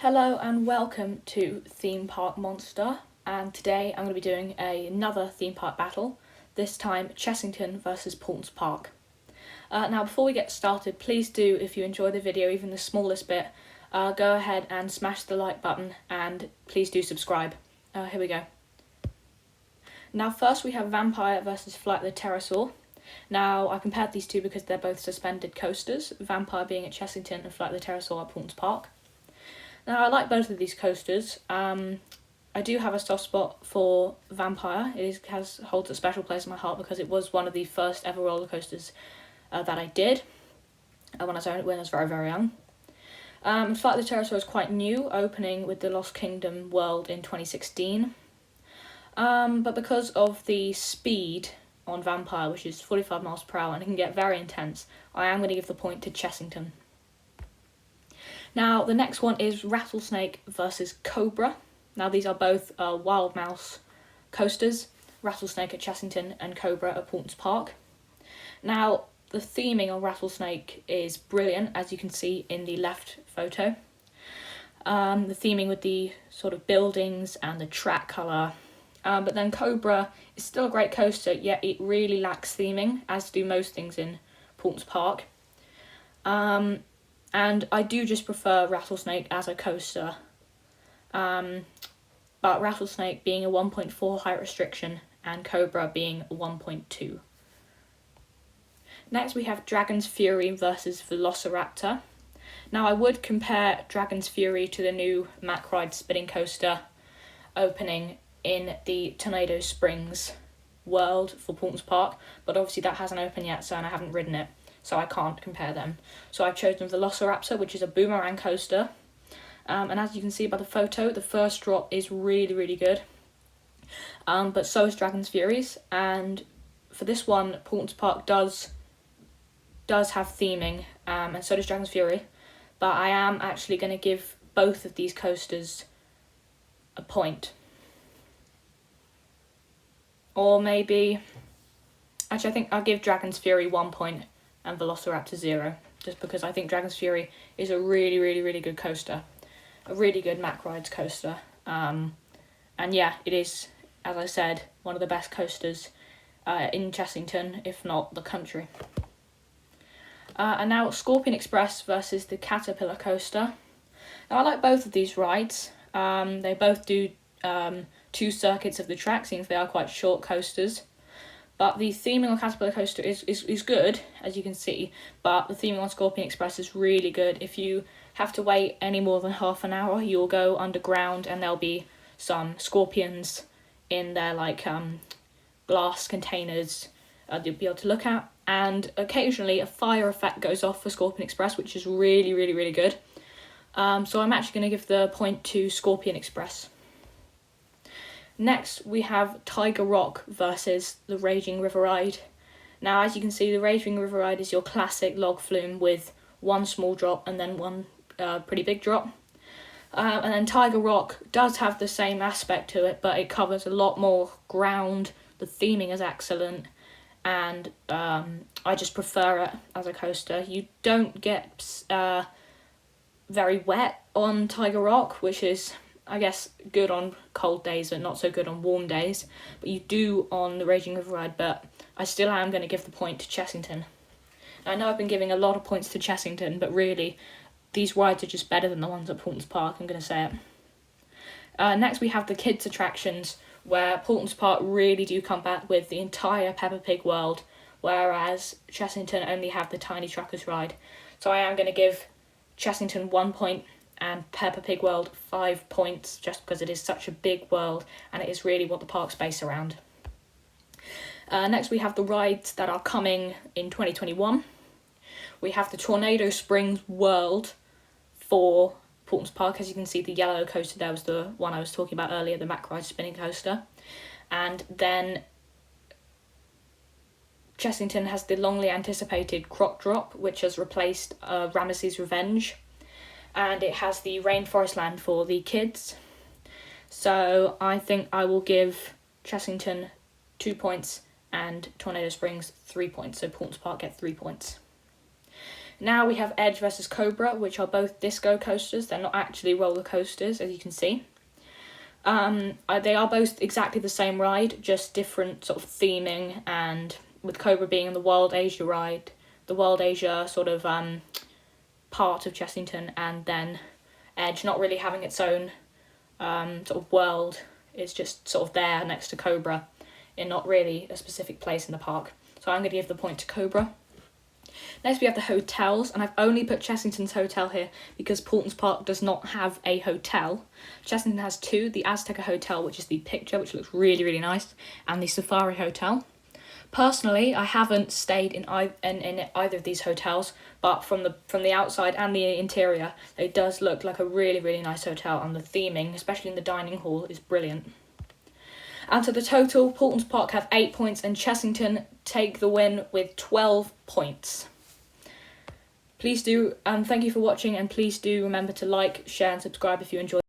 Hello and welcome to Theme Park Monster, and today I'm going to be doing another theme park battle, this time Chessington versus Paultons Park. Now before we get started, please do, if you enjoy the video even the smallest bit, go ahead and smash the like button and please do subscribe. Here we go. Now first we have Vampire versus Flight of the Pterosaur. Now I compared these two because they're both suspended coasters, Vampire being at Chessington and Flight of the Pterosaur at Paultons Park. Now, I like both of these coasters. I do have a soft spot for Vampire. It holds a special place in my heart because it was one of the first ever roller coasters that I did when I was very, very young. Flight of the Pterosaur is quite new, opening with the Lost Kingdom world in 2016. But because of the speed on Vampire, which is 45 miles per hour and it can get very intense, I am going to give the point to Chessington. Now, the next one is Rattlesnake versus Cobra. Now, these are both Wild Mouse coasters, Rattlesnake at Chessington and Cobra at Paultons Park. Now, the theming on Rattlesnake is brilliant, as you can see in the left photo. The theming with the sort of buildings and the track colour. But then Cobra is still a great coaster, yet it really lacks theming, as do most things in Paultons Park. And I do just prefer Rattlesnake as a coaster. But Rattlesnake being a 1.4 height restriction and Cobra being a 1.2. Next we have Dragon's Fury versus Velociraptor. Now I would compare Dragon's Fury to the new Mack Ride spinning coaster opening in the Tornado Springs world for Paultons Park, but obviously that hasn't opened yet, and I haven't ridden it, so I can't compare them. So I've chosen Velociraptor, which is a boomerang coaster. And as you can see by the photo, the first drop is really, really good. But so is Dragon's Fury's. And for this one, Paultons Park does have theming, and so does Dragon's Fury. But I am actually going to give both of these coasters a point. Or maybe... Actually, I think I'll give Dragon's Fury 1 point and Velociraptor 0, just because I think Dragon's Fury is a really, really, really good coaster. A really good Mack Rides coaster. And yeah, it is, as I said, one of the best coasters in Chessington, if not the country. And now Scorpion Express versus the Caterpillar coaster. Now I like both of these rides. They both do 2 circuits of the track, since they are quite short coasters. But the theming on Caterpillar Coaster is good, as you can see, but the theming on Scorpion Express is really good. If you have to wait any more than half an hour, you'll go underground and there'll be some scorpions in their glass containers you'll be able to look at. And occasionally a fire effect goes off for Scorpion Express, which is really, really, really good. So I'm actually going to give the point to Scorpion Express. Next, we have Tiger Rock versus the Raging River Ride. Now, as you can see, the Raging River Ride is your classic log flume with one small drop and then one pretty big drop. And then Tiger Rock does have the same aspect to it, but it covers a lot more ground. The theming is excellent, and I just prefer it as a coaster. You don't get very wet on Tiger Rock, which is, I guess, good on cold days and not so good on warm days, but you do on the Raging River Ride. But I still am going to give the point to Chessington. I know I've been giving a lot of points to Chessington, but really these rides are just better than the ones at Paultons Park, I'm going to say it. Next we have the kids attractions, where Paultons Park really do come back with the entire Peppa Pig world, whereas Chessington only have the Tiny Truckers ride. So I am going to give Chessington 1 point and Peppa Pig World 5 points, just because it is such a big world and it is really what the park's based around. Next we have the rides that are coming in 2021. We have the Tornado Springs World for Paultons Park. As you can see, the yellow coaster there was the one I was talking about earlier, the Mack Ride spinning coaster. And then Chessington has the longly anticipated Croc Drop, which has replaced Ramesses Revenge. And it has the Rainforest Land for the kids. So I think I will give Chessington 2 points and Tornado Springs 3 points. So Paultons Park get 3 points. Now we have Edge versus Cobra, which are both disco coasters. They're not actually roller coasters, as you can see. They are both exactly the same ride, just different sort of theming, and with Cobra being in the World Asia ride, the World Asia sort of part of Chessington, and then Edge not really having its own sort of world. It's just sort of there next to Cobra in not really a specific place in the park. So I'm going to give the point to Cobra. Next we have the hotels, and I've only put Chessington's hotel here because Paultons Park does not have a hotel. Chessington has two, the Azteca Hotel, which is the picture, which looks really, really nice, and the Safari Hotel. Personally, I haven't stayed in either of these hotels, but from the outside and the interior, it does look like a really, really nice hotel, and the theming, especially in the dining hall, is brilliant. And to the total, Paultons Park have 8 points, and Chessington take the win with 12 points. Please do, thank you for watching, and please do remember to like, share and subscribe if you enjoyed.